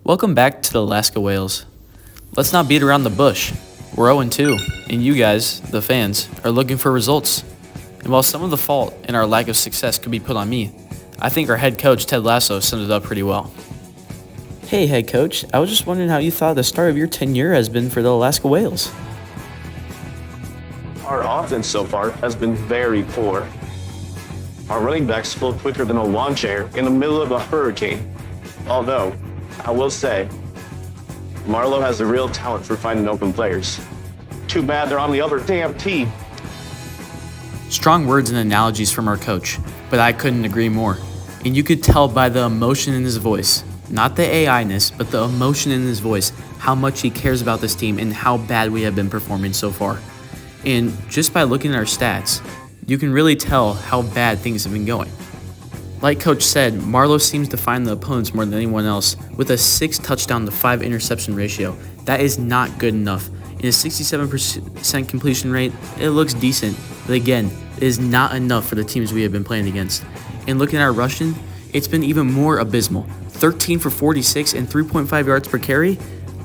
Welcome back to the Alaska Whales. Let's not beat around the bush. We're 0-2, and you guys, the fans, are looking for results. And while some of the fault in our lack of success could be put on me, I think our head coach, Ted Lasso, summed it up pretty well. Hey, head coach, I was just wondering how you thought the start of your tenure has been for the Alaska Whales. Our offense so far has been very poor. Our running backs flow quicker than a lawn chair in the middle of a hurricane. Although, I will say, Marlowe has a real talent for finding open players. Too bad they're on the other damn team. Strong words and analogies from our coach, but I couldn't agree more. And you could tell by the emotion in his voice, not the AI-ness, but the emotion in his voice, how much he cares about this team and how bad we have been performing so far. And just by looking at our stats, you can really tell how bad things have been going. Like Coach said, Marlowe seems to find the opponents more than anyone else with a 6 touchdown to 5 interception ratio. That is not good enough. In a 67% completion rate, it looks decent, but again, it is not enough for the teams we have been playing against. And looking at our rushing, it's been even more abysmal. 13 for 46 and 3.5 yards per carry?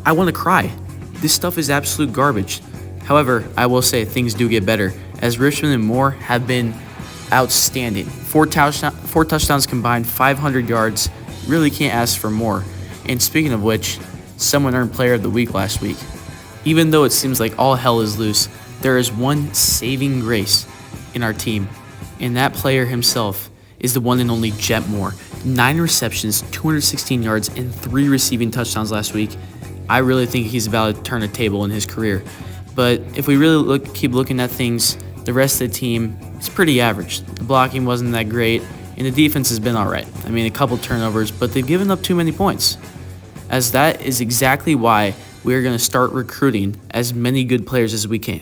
I want to cry. This stuff is absolute garbage. However, I will say things do get better, as Richmond and Moore have been outstanding. 4 touchdowns combined, 500 yards. Really can't ask for more. And speaking of which, someone earned Player of the Week last week. Even though it seems like all hell is loose, there is one saving grace in our team, and that player himself is the one and only Jet Moore. 9 receptions, 216 yards, and 3 receiving touchdowns last week. I really think he's about to turn a table in his career. But if we really keep looking at things, the rest of the team is pretty average. The blocking wasn't that great, and the defense has been all right. I mean, a couple turnovers, but they've given up too many points. As that is exactly why we are going to start recruiting as many good players as we can.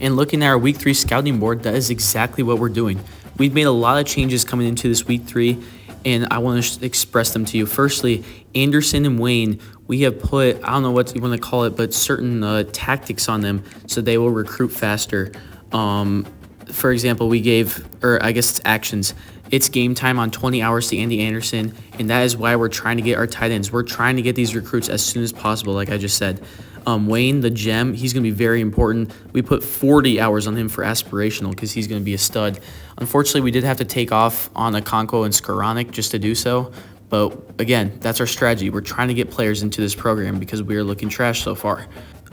And looking at our Week 3 scouting board, that is exactly what we're doing. We've made a lot of changes coming into this Week 3, and I want to express them to you. Firstly, Anderson and Wayne, we have put, I don't know what you want to call it, but certain tactics on them so they will recruit faster. For example, we gave, or I guess it's actions. It's game time on 20 hours to Andy Anderson, and that is why we're trying to get our tight ends. We're trying to get these recruits as soon as possible, like I just said. Wayne, the gem, he's going to be very important. We put 40 hours on him for aspirational because he's going to be a stud. Unfortunately, we did have to take off on Okonkwo and Skoranek just to do so. But again, that's our strategy. We're trying to get players into this program because we are looking trash so far.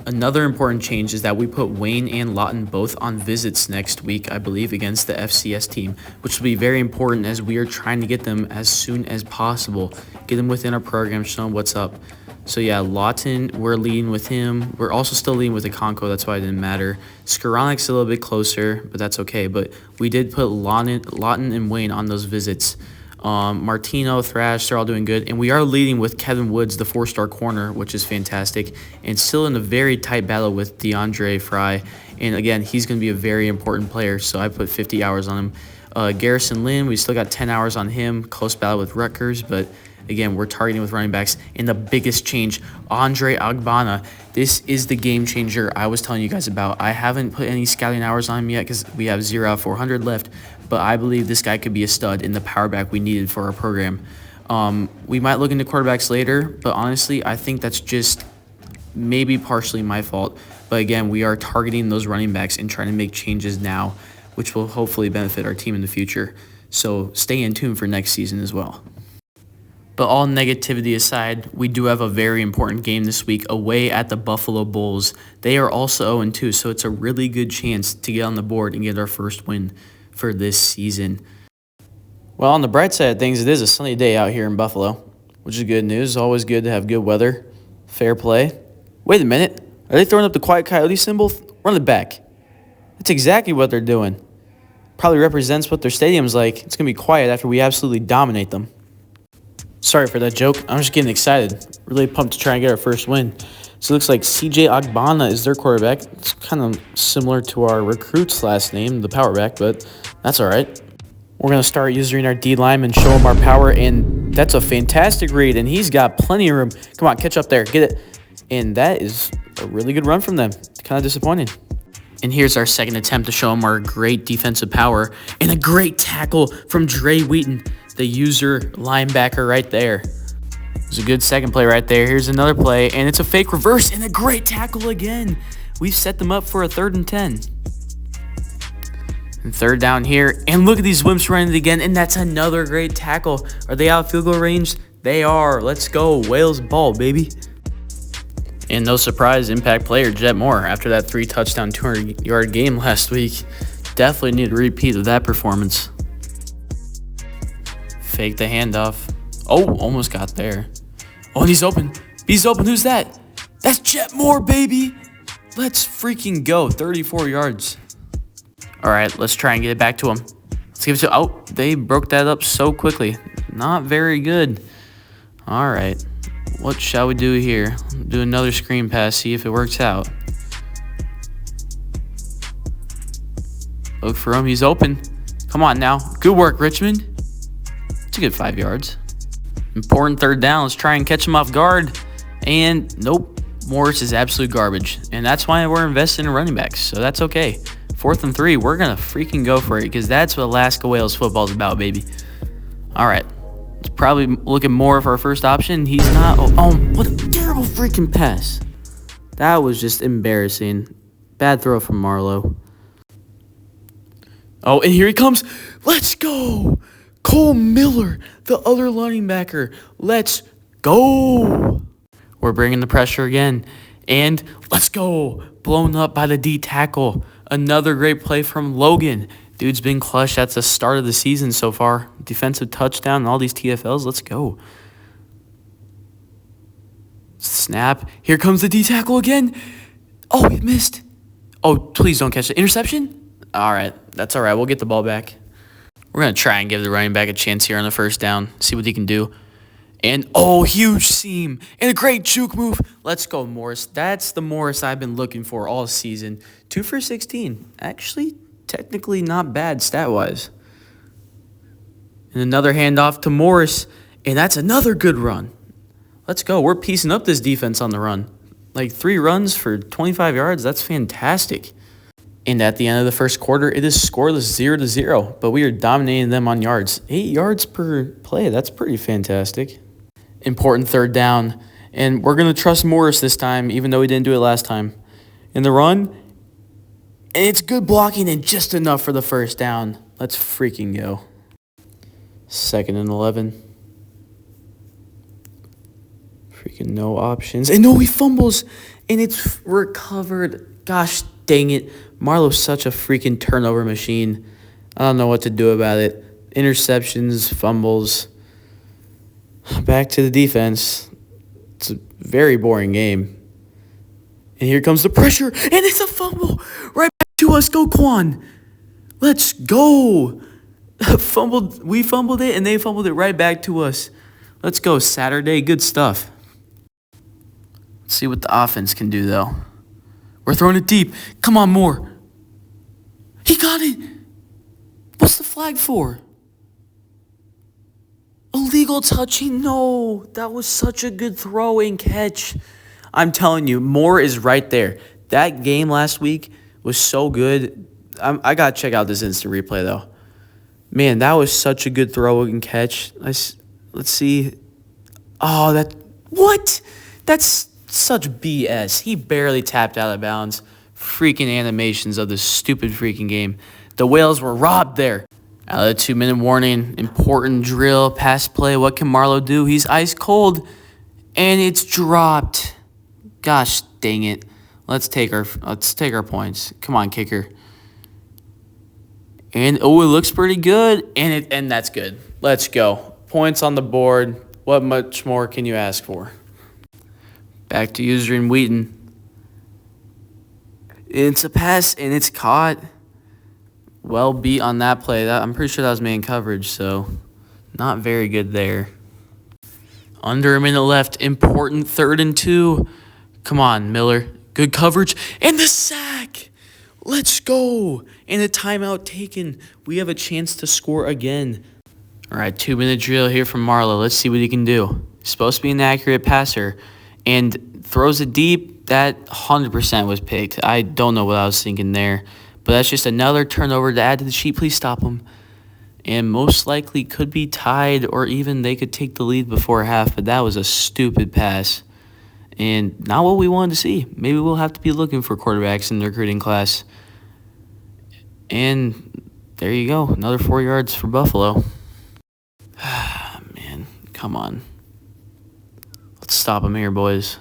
Another important change is that we put Wayne and Lawton both on visits next week, I believe, against the FCS team, which will be very important as we are trying to get them as soon as possible. Get them within our program, show them what's up. So yeah, Lawton, we're leading with him. We're also still leading with Okonkwo, that's why it didn't matter. Skoranek's a little bit closer, but that's okay. But we did put Lawton and Wayne on those visits. Martino, Thrash, they're all doing good. And we are leading with Kevin Woods, the 4-star corner, which is fantastic. And still in a very tight battle with DeAndre Fry. And again, he's going to be a very important player, so I put 50 hours on him. Garrison Lynn, we still got 10 hours on him. Close battle with Rutgers, but again, we're targeting with running backs. And the biggest change, Andre Agbana. This is the game changer I was telling you guys about. I haven't put any scouting hours on him yet because we have 0 out of 400 left. But I believe this guy could be a stud in the power back we needed for our program. We might look into quarterbacks later, but honestly, I think that's just maybe partially my fault. But again, we are targeting those running backs and trying to make changes now, which will hopefully benefit our team in the future. So stay in tune for next season as well. But all negativity aside, we do have a very important game this week away at the Buffalo Bulls. They are also 0-2, so it's a really good chance to get on the board and get our first win for this season. Well, on the bright side of things, it is a sunny day out here in Buffalo, which is good news. It's always good to have good weather. Fair play. Wait a minute. Are they throwing up the Quiet Coyote symbol? Run it back. That's exactly what they're doing. Probably represents what their stadium's like. It's going to be quiet after we absolutely dominate them. Sorry for that joke. I'm just getting excited. Really pumped to try and get our first win. So it looks like CJ Agbana is their quarterback. It's kind of similar to our recruit's last name, the power back, but that's all right. We're going to start using our D-line and show him our power, and that's a fantastic read, and he's got plenty of room. Come on, catch up there. Get it. And that is a really good run from them. It's kind of disappointing. And here's our second attempt to show him our great defensive power, and a great tackle from Dre Wheaton, the user linebacker right there. It's a good second play right there. Here's another play, and it's a fake reverse and a great tackle again. We've set them up for a 3rd and 10. And 3rd down here, and look at these Wimps running it again, and that's another great tackle. Are they out of field goal range? They are. Let's go. Wales ball, baby. And no surprise, impact player Jet Moore after that 3-touchdown, 200-yard game last week. Definitely need a repeat of that performance. Fake the handoff. Oh, almost got there. Oh, and he's open. He's open. Who's that? That's Jet Moore, baby. Let's freaking go. 34 yards. All right, let's try and get it back to him. Let's give it to... Oh, they broke that up so quickly. Not very good. All right. What shall we do here? Do another screen pass, see if it works out. Look for him. He's open. Come on now. Good work, Richmond. It's a good 5 yards. Important 3rd down. Let's try and catch him off guard. And nope. Morris is absolute garbage. And that's why we're investing in running backs. So that's okay. 4th and 3. We're going to freaking go for it because that's what Alaska Wales football is about, baby. All right. Let's probably look at Moore for our first option. He's not. Oh, what a terrible freaking pass. That was just embarrassing. Bad throw from Marlowe. Oh, and here he comes. Let's go. Cole Miller, the other linebacker. Let's go. We're bringing the pressure again. And let's go. Blown up by the D tackle. Another great play from Logan. Dude's been clutch at the start of the season so far. Defensive touchdown and all these TFLs. Let's go. Snap. Here comes the D tackle again. Oh, he missed. Oh, please don't catch the interception. All right. That's all right. We'll get the ball back. We're going to try and give the running back a chance here on the 1st down. See what he can do. And, oh, huge seam. And a great juke move. Let's go, Morris. That's the Morris I've been looking for all season. 2 for 16. Actually, technically not bad stat-wise. And another handoff to Morris. And that's another good run. Let's go. We're piecing up this defense on the run. Like 3 runs for 25 yards. That's fantastic. And at the end of the 1st quarter, it is scoreless 0-0. But we are dominating them on yards. 8 yards per play. That's pretty fantastic. Important 3rd down. And we're going to trust Morris this time, even though we didn't do it last time. In the run. And it's good blocking and just enough for the 1st down. Let's freaking go. 2nd and 11. Freaking no options. And no, he fumbles. And it's recovered. Gosh dang it. Marlowe's such a freaking turnover machine. I don't know what to do about it. Interceptions, fumbles. Back to the defense. It's a very boring game. And here comes the pressure. And it's a fumble. Right back to us. Go, Quan. Let's go. We fumbled it, and they fumbled it right back to us. Let's go, Saturday. Good stuff. Let's see what the offense can do, though. We're throwing it deep. Come on, Moore. He got it. What's the flag for? Illegal touching? No. That was such a good throw and catch. I'm telling you, Moore is right there. That game last week was so good. I got to check out this instant replay, though. Man, that was such a good throw and catch. Let's see. Oh, what? That's such BS. He barely tapped out of bounds. Freaking animations of this stupid freaking game. The Whales were robbed there. Out of the 2-minute warning, important drill, pass play. What can Marlowe do? He's ice cold, and it's dropped. Gosh dang it. Let's take our points. Come on, kicker. And oh, it looks pretty good, and that's good. Let's go. Points on the board. What much more can you ask for? Back to User and Wheaton. It's a pass, and it's caught. Well beat on that play. I'm pretty sure that was man coverage, so not very good there. Under a minute left. Important 3rd and 2. Come on, Miller. Good coverage. And the sack. Let's go. And a timeout taken. We have a chance to score again. All right, 2-minute drill here from Marlowe. Let's see what he can do. He's supposed to be an accurate passer. And throws it deep. That 100% was picked. I don't know what I was thinking there. But that's just another turnover to add to the sheet. Please stop him. and most likely could be tied, or even they could take the lead before half, but that was a stupid pass and not what we wanted to see. Maybe we'll have to be looking for quarterbacks in the recruiting class. And there you go, another 4 yards for Buffalo. Man, come on. Let's stop them here, boys.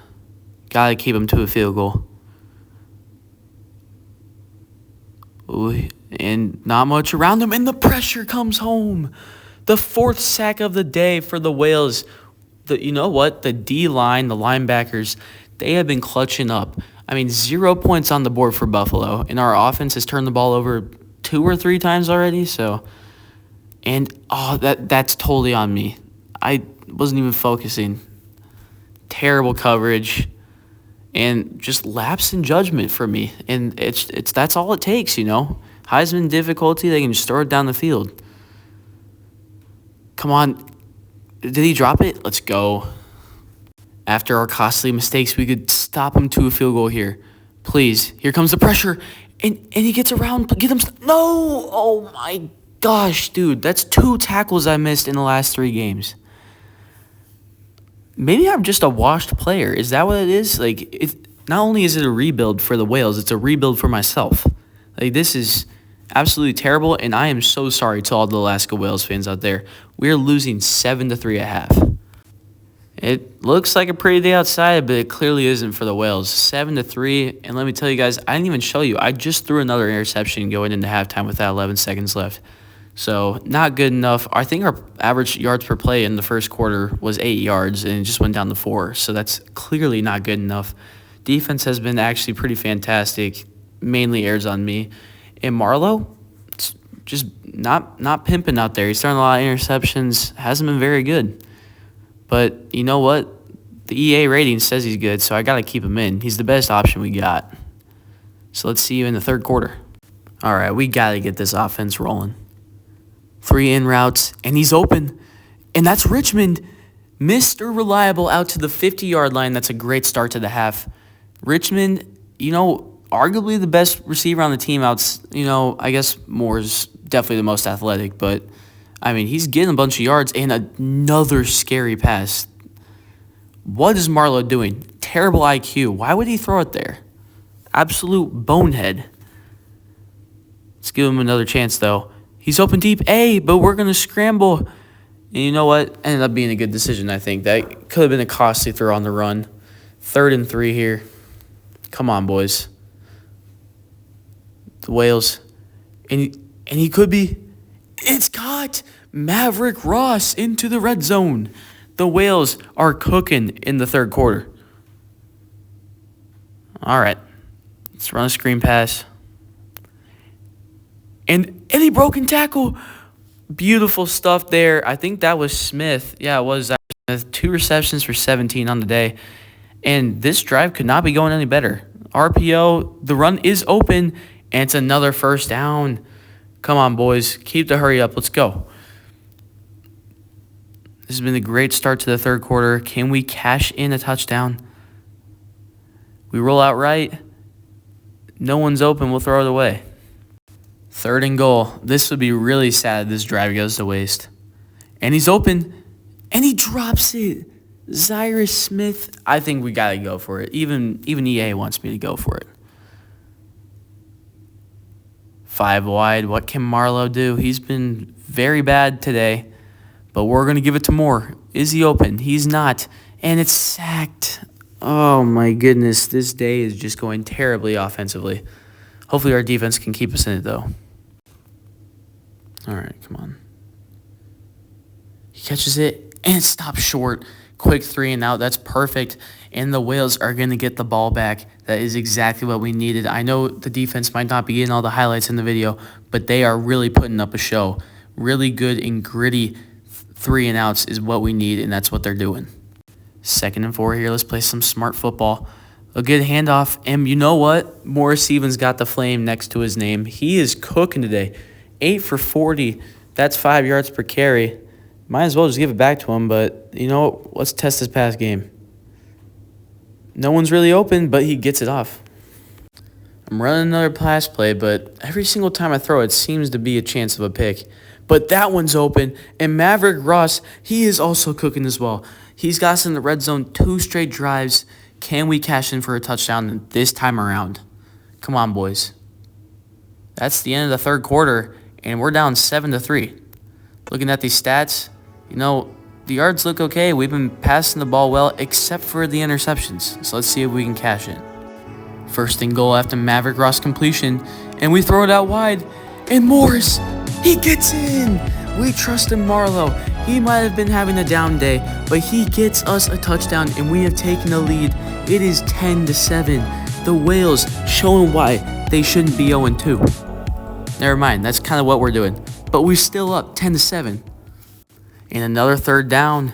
Gotta keep them to a field goal. Ooh, and not much around them, and the pressure comes home. The 4th sack of the day for the Whales. You know what? The D-line, the linebackers, they have been clutching up. I mean, 0 points on the board for Buffalo, and our offense has turned the ball over 2 or 3 times already. That's totally on me. I wasn't even focusing. Terrible coverage, and just lapse in judgment for me. And that's all it takes, you know. Heisman difficulty, they can just throw it down the field. Come on. Did he drop it? Let's go. After our costly mistakes, we could stop him to a field goal here. Please. Here comes the pressure. And he gets around. Get him. No! Oh, my gosh, dude. That's 2 tackles I missed in the last 3 games. Maybe I'm just a washed player. Is that what it is? Not only is it a rebuild for the Whales, it's a rebuild for myself. This is absolutely terrible, and I am so sorry to all the Alaska Whales fans out there. We're losing 7-3 at half. It looks like a pretty day outside, but it clearly isn't for the Whales. 7-3, and let me tell you guys, I didn't even show you. I just threw another interception going into halftime with that 11 seconds left. So not good enough. I think our average yards per play in the first quarter was 8 yards, and it just went down to 4. So that's clearly not good enough. Defense has been actually pretty fantastic. Mainly airs on me. And Marlowe, just not pimping out there. He's throwing a lot of interceptions. Hasn't been very good. But you know what? The EA rating says he's good, so I got to keep him in. He's the best option we got. So let's see you in the third quarter. All right, we got to get this offense rolling. 3 in routes, and he's open. And that's Richmond. Mr. Reliable out to the 50-yard line. That's a great start to the half. Richmond, arguably the best receiver on the team. I guess Moore's definitely the most athletic, but I mean, he's getting a bunch of yards and another scary pass. What is Marlowe doing? Terrible IQ. Why would he throw it there? Absolute bonehead. Let's give him another chance, though. He's open deep, but we're going to scramble. And you know what? Ended up being a good decision, I think. That could have been a costly throw on the run. 3rd and 3 here. Come on, boys. The Whales. And he could be. It's caught. Maverick Ross into the red zone. The Whales are cooking in the third quarter. All right. Let's run a screen pass. And any broken tackle. Beautiful stuff there. I think that was Smith. Yeah, it was Smith. 2 receptions for 17 on the day. And this drive could not be going any better. RPO, the run is open, and it's another first down. Come on, boys. Keep the hurry up. Let's go. This has been a great start to the third quarter. Can we cash in a touchdown? We roll out right. No one's open. We'll throw it away. 3rd and goal. This would be really sad if this drive goes to waste. And he's open, and he drops it. Zyrus Smith, I think we got to go for it. Even EA wants me to go for it. 5 wide. What can Marlowe do? He's been very bad today, but we're going to give it to Moore. Is he open? He's not. And it's sacked. Oh, my goodness. This day is just going terribly offensively. Hopefully our defense can keep us in it, though. All right, come on. He catches it, and it stops short. Quick 3 and out. That's perfect. And the Whales are going to get the ball back. That is exactly what we needed. I know the defense might not be getting all the highlights in the video, but they are really putting up a show. Really good and gritty 3 and outs is what we need, and that's what they're doing. 2nd and 4 here. Let's play some smart football. A good handoff. And you know what? Morris Stevens got the flame next to his name. He is cooking today. 8 for 40. That's 5 yards per carry. Might as well just give it back to him, but, let's test his pass game. No one's really open, but he gets it off. I'm running another pass play, but every single time I throw it seems to be a chance of a pick. but that one's open. And Maverick Ross, he is also cooking as well. He's got us in the red zone 2 straight drives. Can we cash in for a touchdown this time around? Come on, boys. That's the end of the third quarter, and we're down 7-3. Looking at these stats, the yards look okay. We've been passing the ball well, except for the interceptions. So let's see if we can cash in. First and goal after Maverick Ross completion, and we throw it out wide. And Morris, he gets in. We trust in Marlowe. He might have been having a down day, but he gets us a touchdown, and we have taken the lead. It is 10-7. The Whales showing why they shouldn't be 0-2. Never mind, that's kind of what we're doing. But we're still up 10-7. And another third down.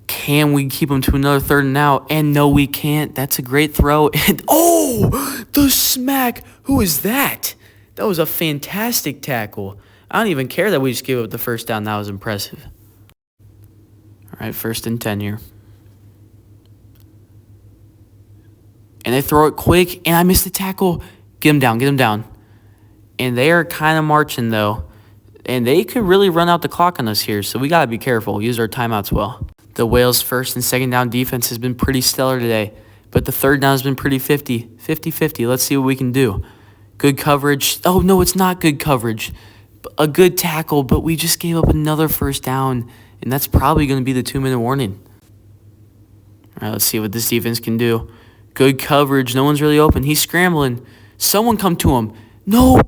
Can we keep them to another third and out? And no, we can't. That's a great throw. And the smack. Who is that? That was a fantastic tackle. I don't even care that we just gave up the first down. That was impressive. All right, 1st and 10 here. And they throw it quick, and I missed the tackle. Get him down. And they are kind of marching, though. And they could really run out the clock on us here, so we got to be careful. Use our timeouts well. The Whales' 1st and 2nd down defense has been pretty stellar today, but the 3rd down has been pretty 50-50. Let's see what we can do. Good coverage. Oh, no, it's not good coverage. A good tackle, but we just gave up another 1st down, and that's probably going to be the 2-minute warning. All right, let's see what this defense can do. Good coverage. No one's really open. He's scrambling. Someone come to him. No,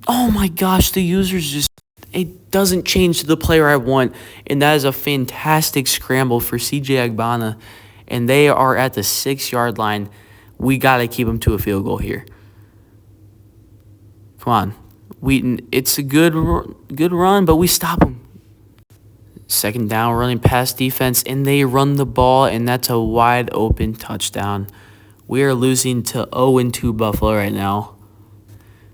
oh my gosh, the user's just... It doesn't change to the player I want, and that is a fantastic scramble for CJ Agbana, and they are at the 6-yard line. We got to keep them to a field goal here. Come on. Wheaton, it's a good run, but we stop them. 2nd down, running pass defense, and they run the ball, and that's a wide open touchdown. We are losing to 0-2 Buffalo right now.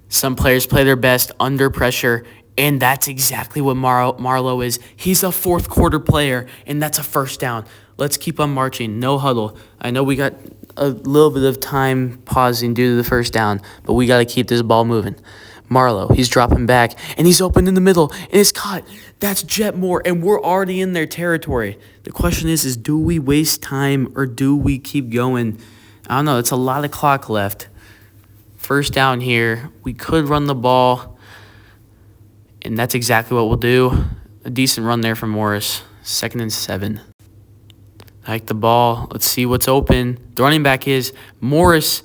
Some players play their best under pressure, and that's exactly what Marlowe is. He's a 4th quarter player, and that's a 1st down. Let's keep on marching. No huddle. I know we got a little bit of time pausing due to the 1st down, but we got to keep this ball moving. Marlowe, he's dropping back, and he's open in the middle, and it's caught. That's Jet Moore, and we're already in their territory. The question is do we waste time or do we keep going? I don't know. It's a lot of clock left. 1st down here. We could run the ball. And that's exactly what we'll do. A decent run there from Morris. 2nd and 7. Hike the ball. Let's see what's open. The running back is Morris.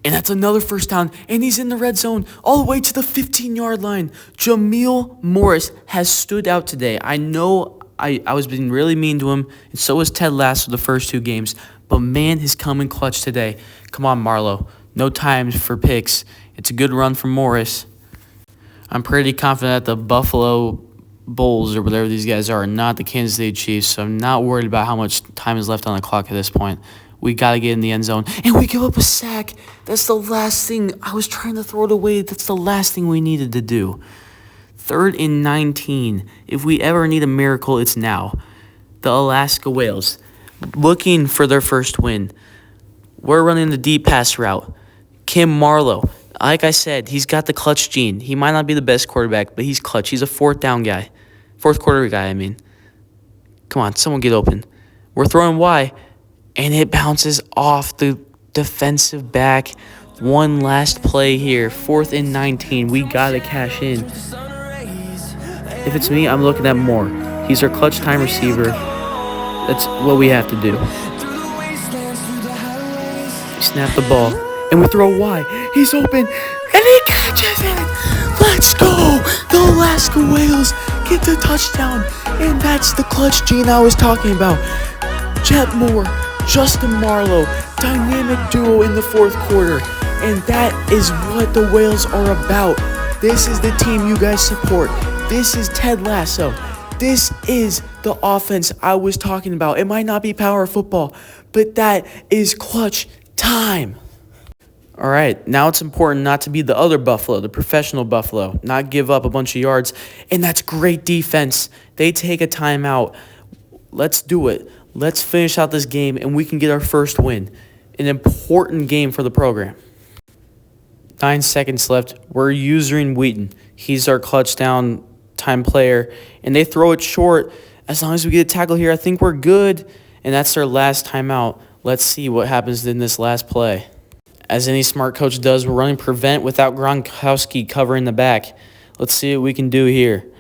And that's another 1st down. And he's in the red zone all the way to the 15-yard line. Jamil Morris has stood out today. I know I was being really mean to him. And so was Ted Lasso the first 2 games. But man, he's coming clutch today. Come on, Marlowe. No time for picks. It's a good run from Morris. I'm pretty confident that the Buffalo Bulls or whatever these guys are not the Kansas City Chiefs, so I'm not worried about how much time is left on the clock at this point. We got to get in the end zone. And we give up a sack. That's the last thing. I was trying to throw it away. That's the last thing we needed to do. 3rd and 19. If we ever need a miracle, it's now. The Alaska Whales looking for their 1st win. We're running the deep pass route. Kim Marlowe. Like I said, he's got the clutch gene. He might not be the best quarterback, but he's clutch. He's a 4th down guy. 4th quarter guy, I mean. Come on, someone get open. We're throwing Y, and it bounces off the defensive back. One last play here. 4th and 19. We got to cash in. If it's me, I'm looking at Moore. He's our clutch time receiver. That's what we have to do. We snap the ball. And we throw Y. He's open. And he catches it. Let's go. The Alaska Whales get the touchdown. And that's the clutch gene I was talking about. Jet Moore, Justin Marlowe, dynamic duo in the 4th quarter. And that is what the Whales are about. This is the team you guys support. This is Ted Lasso. This is the offense I was talking about. It might not be power football, but that is clutch time. All right, now it's important not to be the other Buffalo, the professional Buffalo, not give up a bunch of yards, and that's great defense. They take a timeout. Let's do it. Let's finish out this game, and we can get our 1st win. An important game for the program. 9 seconds left. We're using Wheaton. He's our clutch down time player, and they throw it short. As long as we get a tackle here, I think we're good. And that's their last timeout. Let's see what happens in this last play. As any smart coach does, we're running prevent without Gronkowski covering the back. Let's see what we can do here.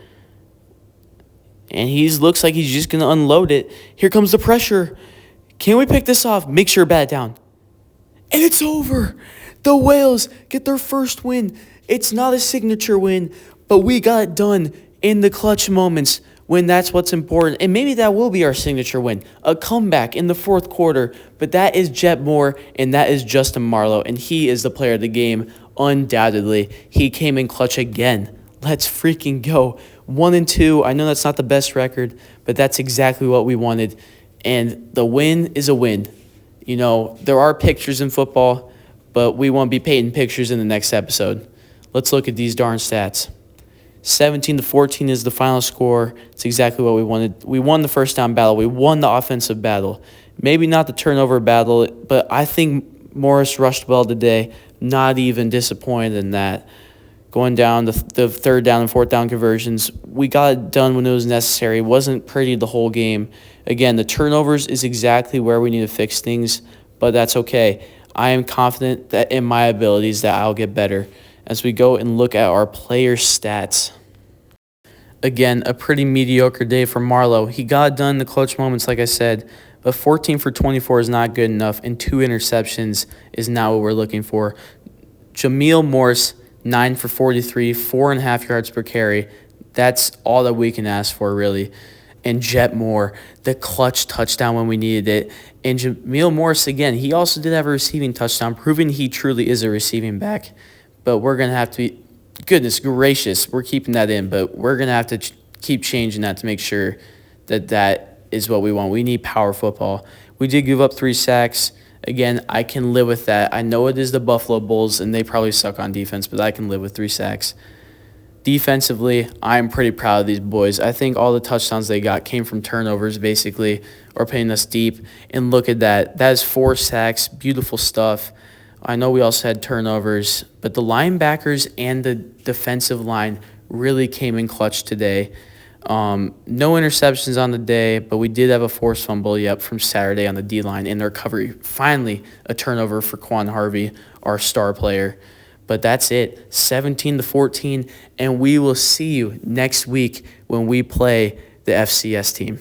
And he looks like he's just going to unload it. Here comes the pressure. Can we pick this off? Make sure bat down. And it's over. The Whales get their first win. It's not a signature win, but we got it done in the clutch moments when that's what's important. And maybe that will be our signature win, a comeback in the fourth quarter. But that is Jet Moore, and that is Justin Marlowe, and he is the player of the game, undoubtedly. He came in clutch again. Let's freaking go. 1-2. I know that's not the best record, but that's exactly what we wanted. And the win is a win. You know, there are pictures in football, but we won't be painting pictures in the next episode. Let's look at these darn stats. 17-14 is the final score. It's exactly what we wanted. We won the first down battle. We won the offensive battle. Maybe not the turnover battle, but I think Morris rushed well today. Not even disappointed in that. Going down the third down and fourth down conversions, we got it done when it was necessary. It wasn't pretty the whole game. Again, the turnovers is exactly where we need to fix things, but that's okay. I am confident that in my abilities that I'll get better. As we go and look at our player stats. Again, a pretty mediocre day for Marlowe. He got it done in the clutch moments, like I said, but 14 for 24 is not good enough, and 2 interceptions is not what we're looking for. Jameel Morse, 9 for 43, 4.5 yards per carry. That's all that we can ask for, really. And Jet Moore, the clutch touchdown when we needed it. And Jameel Morse, again, he also did have a receiving touchdown, proving he truly is a receiving back. But we're going to have to be, goodness gracious, we're keeping that in, but we're going to have to keep changing that to make sure that that is what we want. We need power football. We did give up 3 sacks. Again, I can live with that. I know it is the Buffalo Bulls, and they probably suck on defense, but I can live with 3 sacks. Defensively, I'm pretty proud of these boys. I think all the touchdowns they got came from turnovers, basically, or putting us deep. And look at that. That is 4 sacks. Beautiful stuff. I know we also had turnovers, but the linebackers and the defensive line really came in clutch today. No interceptions on the day, but we did have a forced fumble, from Saturday on the D-line in the recovery. Finally, a turnover for Quan Harvey, our star player. But that's it, 17-14, and we will see you next week when we play the FCS team.